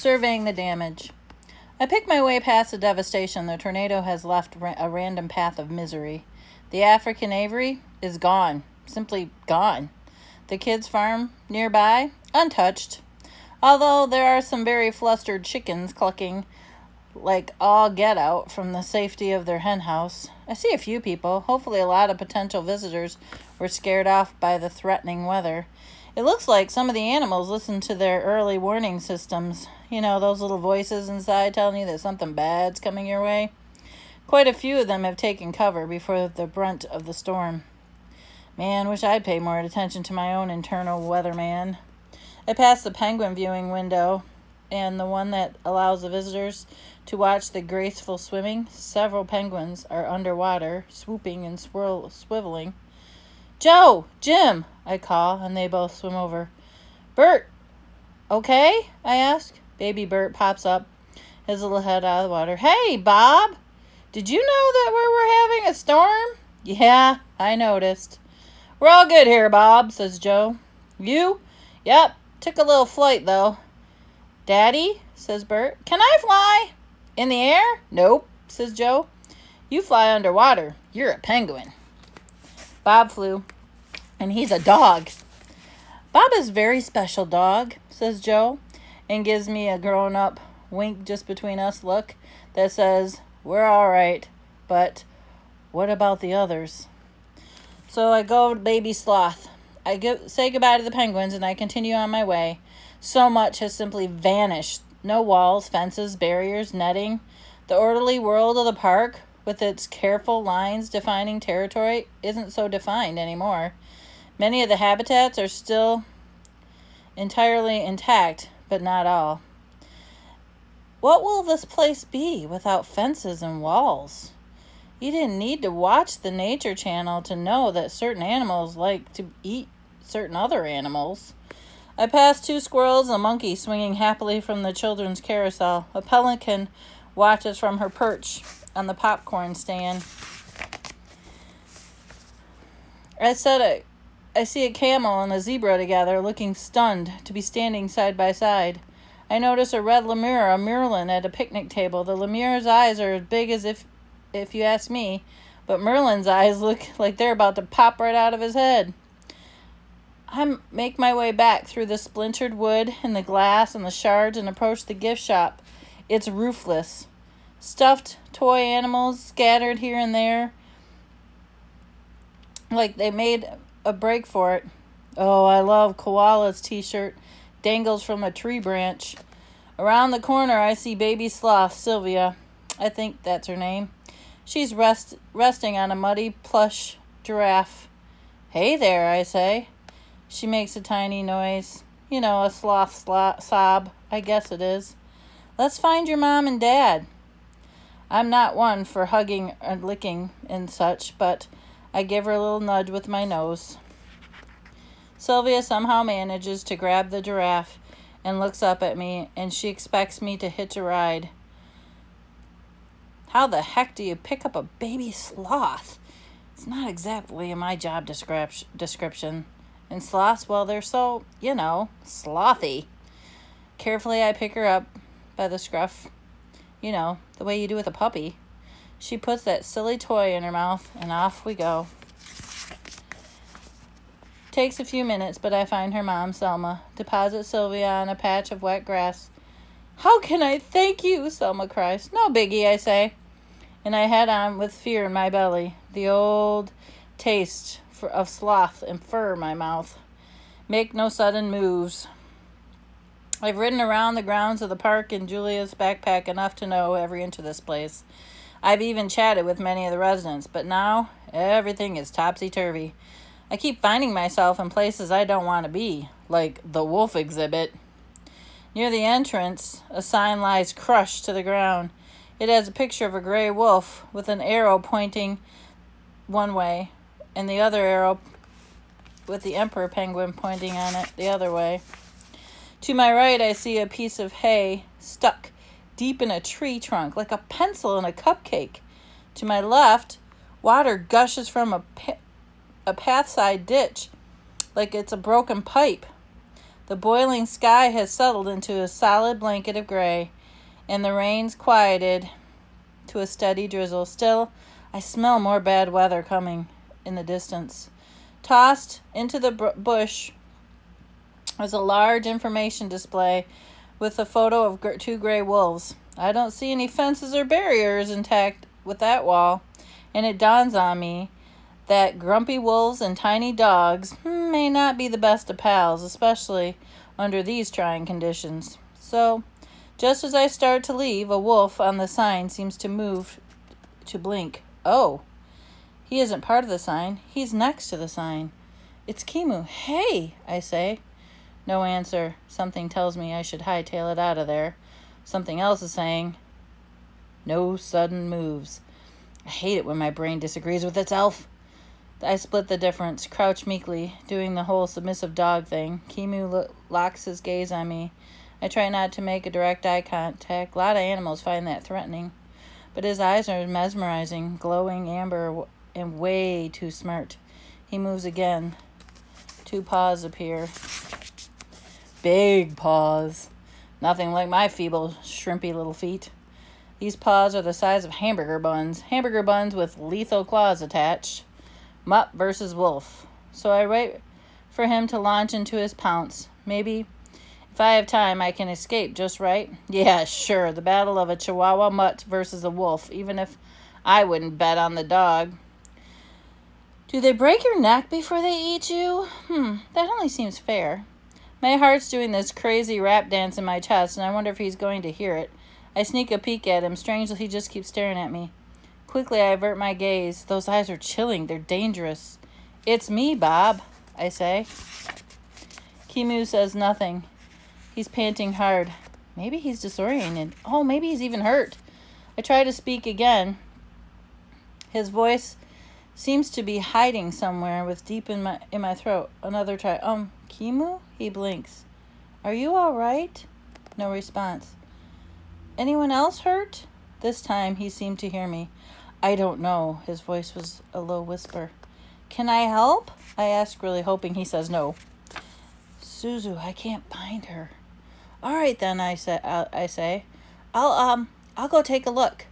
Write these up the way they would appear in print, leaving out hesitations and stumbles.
surveying the damage. I pick my way past the devastation the tornado has left a random path of misery. The African aviary is gone, simply gone. The kids' farm nearby, untouched. Although there are some very flustered chickens clucking like all get out from the safety of their hen house. I see a few people. Hopefully a lot of potential visitors were scared off by the threatening weather. It looks like some of the animals listen to their early warning systems. You know, those little voices inside telling you that something bad's coming your way. Quite a few of them have taken cover before the brunt of the storm. Man, wish I'd pay more attention to my own internal weatherman. I pass the penguin viewing window and the one that allows the visitors to watch the graceful swimming. Several penguins are underwater, swooping and swiveling. Joe! Jim! I call, and they both swim over. Bert! Okay? I ask. Baby Bert pops up, his little head out of the water. Hey, Bob! Did you know that we were having a storm? Yeah, I noticed. We're all good here, Bob, says Joe. You? Yep, took a little flight, though. Daddy, says Bert, can I fly? In the air? Nope, says Joe. You fly underwater. You're a penguin. Bob flew, and he's a dog. Bob is a very special dog, says Joe, and gives me a grown-up wink just between us look that says, we're all right, but what about the others? So I go to Baby Sloth. I say goodbye to the penguins, and I continue on my way. So much has simply vanished. No walls, fences, barriers, netting. The orderly world of the park, with its careful lines defining territory, isn't so defined anymore. Many of the habitats are still entirely intact, but not all. What will this place be without fences and walls? You didn't need to watch the Nature Channel to know that certain animals like to eat certain other animals. I pass 2 squirrels and a monkey swinging happily from the children's carousel. A pelican watches from her perch on the popcorn stand. I see a camel and a zebra together, looking stunned to be standing side by side. I notice a red lemur, a Merlin, at a picnic table. The lemur's eyes are as big as if you ask me, but Merlin's eyes look like they're about to pop right out of his head. I make my way back through the splintered wood and the glass and the shards and approach the gift shop. It's roofless. Stuffed toy animals scattered here and there, like they made a break for it. Oh, I love Koala's t-shirt, dangles from a tree branch. Around the corner, I see Baby Sloth, Sylvia. I think that's her name. She's resting on a muddy plush giraffe. Hey there, I say. She makes a tiny noise. You know, a sloth sob. I guess it is. Let's find your mom and dad. I'm not one for hugging and licking and such, but I give her a little nudge with my nose. Sylvia somehow manages to grab the giraffe and looks up at me, and she expects me to hitch a ride. How the heck do you pick up a baby sloth? It's not exactly in my job description. And sloths, well, they're so, slothy. Carefully, I pick her up by the scruff. You know, the way you do with a puppy. She puts that silly toy in her mouth, and off we go. Takes a few minutes, but I find her mom, Selma, deposit Sylvia on a patch of wet grass. How can I thank you? Selma cries. No biggie, I say. And I head on with fear in my belly. The old taste of sloth and fur in my mouth. Make no sudden moves. I've ridden around the grounds of the park in Julia's backpack enough to know every inch of this place. I've even chatted with many of the residents, but now everything is topsy-turvy. I keep finding myself in places I don't want to be, like the wolf exhibit. Near the entrance, a sign lies crushed to the ground. It has a picture of a gray wolf with an arrow pointing one way, and the other arrow with the emperor penguin pointing on it the other way. To my right, I see a piece of hay stuck deep in a tree trunk, like a pencil in a cupcake. To my left, water gushes from a pathside ditch, like it's a broken pipe. The boiling sky has settled into a solid blanket of gray, and the rain's quieted to a steady drizzle. Still, I smell more bad weather coming in the distance. Tossed into the bush was a large information display with a photo of two gray wolves. I don't see any fences or barriers intact with that wall, and it dawns on me that grumpy wolves and tiny dogs may not be the best of pals, especially under these trying conditions. So, just as I start to leave, a wolf on the sign seems to move to blink. Oh, he isn't part of the sign. He's next to the sign. It's Kimu. Hey, I say. No answer. Something tells me I should hightail it out of there. Something else is saying, no sudden moves. I hate it when my brain disagrees with itself. I split the difference, crouch meekly, doing the whole submissive dog thing. Kimu locks his gaze on me. I try not to make a direct eye contact. A lot of animals find that threatening. But his eyes are mesmerizing, glowing amber, and way too smart. He moves again. 2 paws appear. Big paws. Nothing like my feeble, shrimpy little feet. These paws are the size of hamburger buns. Hamburger buns with lethal claws attached. Mutt versus wolf. So I wait for him to launch into his pounce. Maybe, if I have time, I can escape just right. Yeah, sure, the battle of a Chihuahua mutt versus a wolf, even if I wouldn't bet on the dog. Do they break your neck before they eat you? That only seems fair. My heart's doing this crazy rap dance in my chest, and I wonder if he's going to hear it. I sneak a peek at him. Strangely, he just keeps staring at me. Quickly, I avert my gaze. Those eyes are chilling. They're dangerous. It's me, Bob, I say. Kimu says nothing. He's panting hard. Maybe he's disoriented. Oh, maybe he's even hurt. I try to speak again. His voice seems to be hiding somewhere with deep in my throat. Another try. Kimu? He blinks. Are you all right? No response. Anyone else hurt? This time he seemed to hear me. I don't know. His voice was a low whisper. Can I help? I ask, really hoping he says no. Suzu, I can't find her. All right then, I say. I'll go take a look.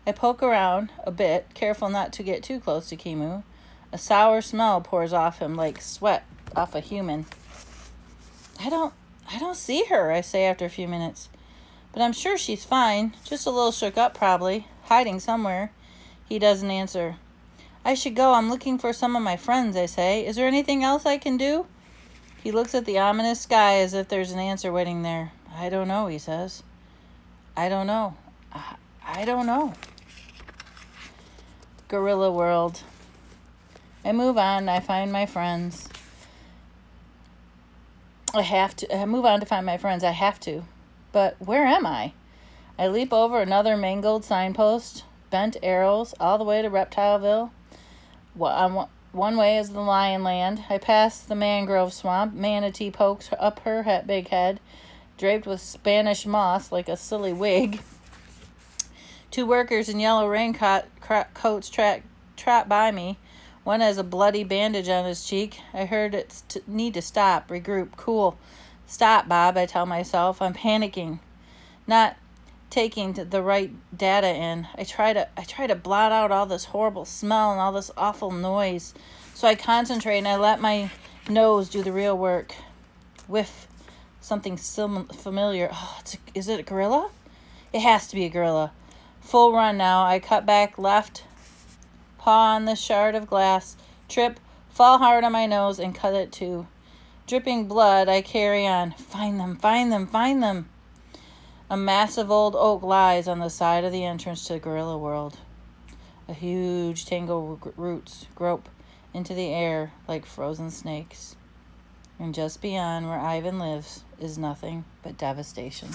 I poke around a bit, careful not to get too close to Kimu. A sour smell pours off him like sweat off a human. I don't see her, I say after a few minutes. But I'm sure she's fine, just a little shook up probably, hiding somewhere. He doesn't answer. I should go. I'm looking for some of my friends, I say. Is there anything else I can do? He looks at the ominous sky as if there's an answer waiting there. I don't know, he says. I don't know. I don't know. Gorilla world. I move on. I find my friends. I move on to find my friends. I have to. But where am I? I leap over another mangled signpost, bent arrows, all the way to Reptileville. One way is the Lion Land. I pass the mangrove swamp. Manatee pokes up her big head, draped with Spanish moss like a silly wig. 2 workers in yellow raincoats trot by me. One has a bloody bandage on his cheek. I heard it need to stop, regroup, cool. Stop, Bob, I tell myself. I'm panicking, not taking the right data in. I try to blot out all this horrible smell and all this awful noise. So I concentrate and I let my nose do the real work. Whiff. Something familiar. Oh, is it a gorilla? It has to be a gorilla. Full run now. I cut back left, paw on the shard of glass, trip, fall hard on my nose, and cut it too. Dripping blood, I carry on. Find them, find them, find them. A massive old oak lies on the side of the entrance to the gorilla world. A huge tangle of roots grope into the air like frozen snakes. And just beyond where Ivan lives is nothing but devastation.